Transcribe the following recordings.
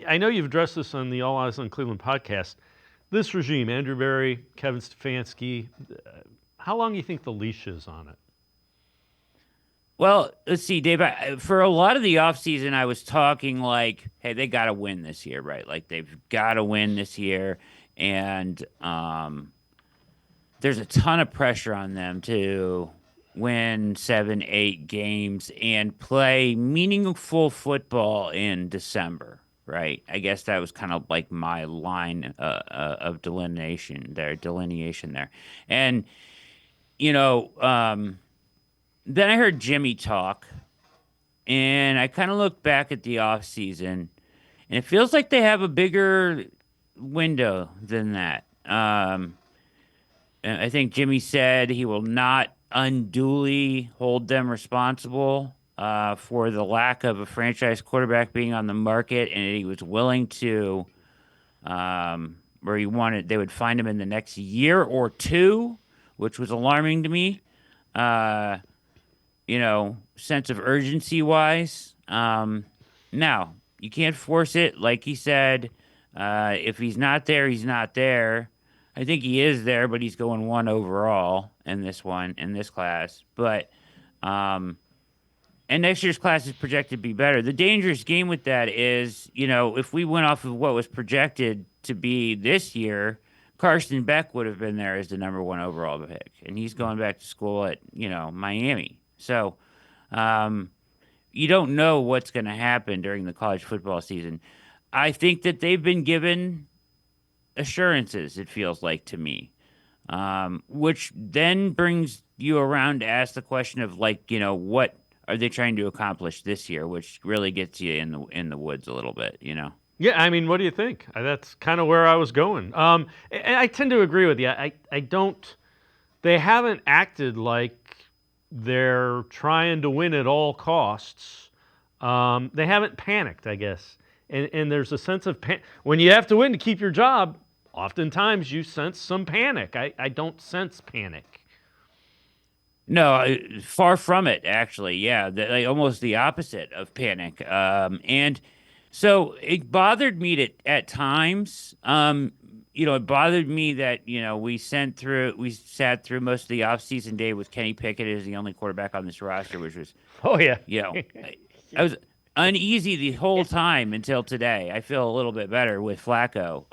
I know you've addressed this on the All Eyes on Cleveland podcast. This regime, Andrew Berry, Kevin Stefanski, how long do you think the leash is on it? Well, let's see, Dave. For a lot of the offseason, I was talking like, hey, they got to win this year, right? Like they've got to win this year, and there's a ton of pressure on them to win 7, 8 games and play meaningful football in December, right? I guess that was kind of like my line of delineation there, and you know, then I heard Jimmy talk. And I kind of look back at the off season, and it feels like they have a bigger window than that. And I think Jimmy said he will not unduly hold them responsible for the lack of a franchise quarterback being on the market, and he was willing to, where he wanted, they would find him in the next year or two, which was alarming to me. Uh, Sense of urgency wise. Now, you can't force it. Like he said, if he's not there, he's not there. I think he is there, but he's going one overall in this class. But, and next year's class is projected to be better. The dangerous game with that is, if we went off of what was projected to be this year, Carson Beck would have been there as the number one overall pick, and he's going back to school at, Miami. So, you don't know what's going to happen during the college football season. I think that they've been given assurances, it feels like to me, which then brings you around to ask the question of like, what are they trying to accomplish this year, which really gets you in the woods a little bit. Yeah, I mean, what do you think? That's kind of where I was going. And I tend to agree with you. I don't. They haven't acted like they're trying to win at all costs. They haven't panicked, I guess. And there's a sense of when you have to win to keep your job. Oftentimes, you sense some panic. I don't sense panic. No, far from it, actually. Yeah, like, almost the opposite of panic. And so it bothered me at times. It bothered me that we sat through most of the offseason day with Kenny Pickett as the only quarterback on this roster, which was, Oh yeah. I was uneasy the whole time until today. I feel a little bit better with Flacco.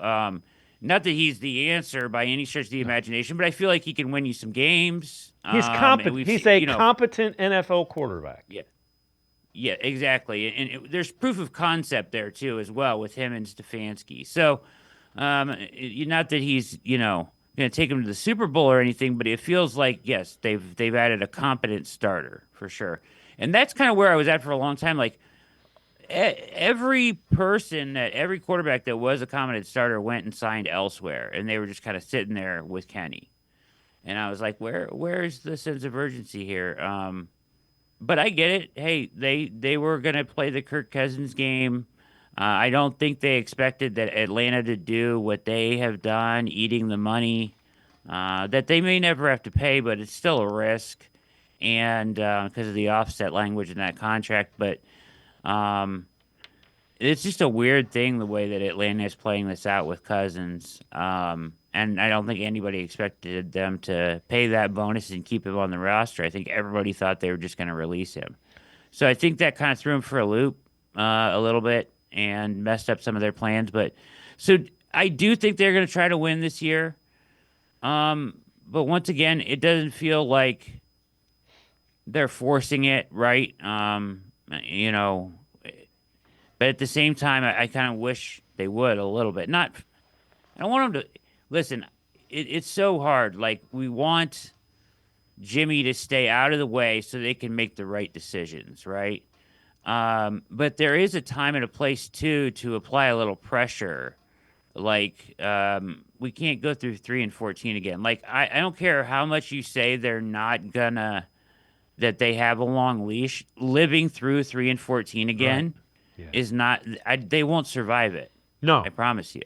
Not that he's the answer by any stretch of the imagination, but I feel like he can win you some games. He's And competent. we've He's seen, a competent NFL quarterback. yeah, yeah, exactly. And there's proof of concept there too, as well, with him and Stefanski. So, not that he's going to take him to the Super Bowl or anything, but it feels like yes, they've added a competent starter for sure. And that's kind of where I was at for a long time. Like every quarterback that was a competent starter went and signed elsewhere, and they were just kind of sitting there with Kenny. And I was like, where's the sense of urgency here? But I get it. Hey, they were gonna play the Kirk Cousins game. I don't think they expected that Atlanta to do what they have done, eating the money that they may never have to pay, but it's still a risk, and because of the offset language in that contract. But um, it's just a weird thing the way that Atlanta is playing this out with Cousins. And I don't think anybody expected them to pay that bonus and keep him on the roster. I think everybody thought they were just going to release him. So I think that kind of threw him for a loop a little bit and messed up some of their plans. But so I do think they're going to try to win this year. But once again, it doesn't feel like they're forcing it, right? You know, but at the same time, I kind of wish they would a little bit. Not, I don't want them to listen. It's so hard. Like we want Jimmy to stay out of the way so they can make the right decisions, right? But there is a time and a place too to apply a little pressure. Like we can't go through 3-14 again. Like I don't care how much you say they're not gonna that they have a long leash. Living through 3-14 Right. again Yeah. is not. They won't survive it. No. I promise you.